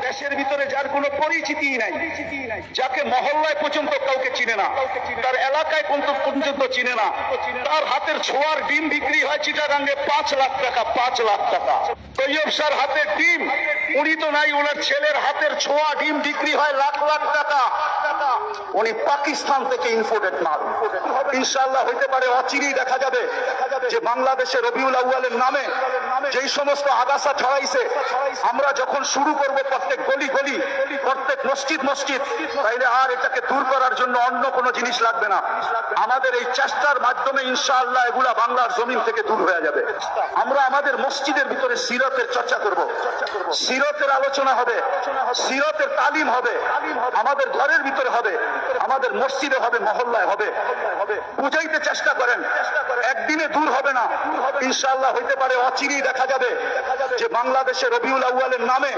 দেশের ভিতরে যার কোনো পরিচিতি নাই, যাকে মহল্লায় পর্যন্ত কাউকে চিনে না, তার এলাকায় পর্যন্ত চিনে না, তার হাতের ছোঁয়ার ডিম বিক্রি হয় চিটাগাঙ্গে 5 লাখ টাকা। 5 লাখ টাকা তৈয়ব শাহর হাতের ডিম, উনি তো নাই, ওনার ছেলের হাতের ছোঁয়া ডিম বিক্রি হয় লাখ লাখ টাকা। উনি পাকিস্তান থেকে ইম্পোর্টেড মাল। ইনশাআল্লাহ হইতে পারে অচিরেই দেখা যাবে যে বাংলাদেশের রবিউল আউয়ালের নামে যেই সমস্ত আগাছা ছড়াইছে, আমরা যখন শুরু করব প্রত্যেক গলি গলি, প্রত্যেক মসজিদ মসজিদ, তাইলে আর এটাকে দূর করার জন্য অন্য কোনো জিনিস লাগবে না। আমাদের এই চেষ্টার মাধ্যমে ইনশাআল্লাহ এগুলা বাংলার জমিন থেকে দূর হয়ে যাবে। আমরা আমাদের মসজিদের ভিতরে সিরতের চর্চা করব, সিরতের আলোচনা হবে, সিরতের তালিম হবে, আমাদের ঘরের ভিতরে হবে, আমাদের মসজিদে হবে, মহল্লায় হবে। বুঝাইতে চেষ্টা করেন, একদিনে দূর হবে না। ইনশাআল্লাহ হইতে পারে অচিরেই দেখা যাবে যে বাংলাদেশের রবিউল আউয়ালের নামে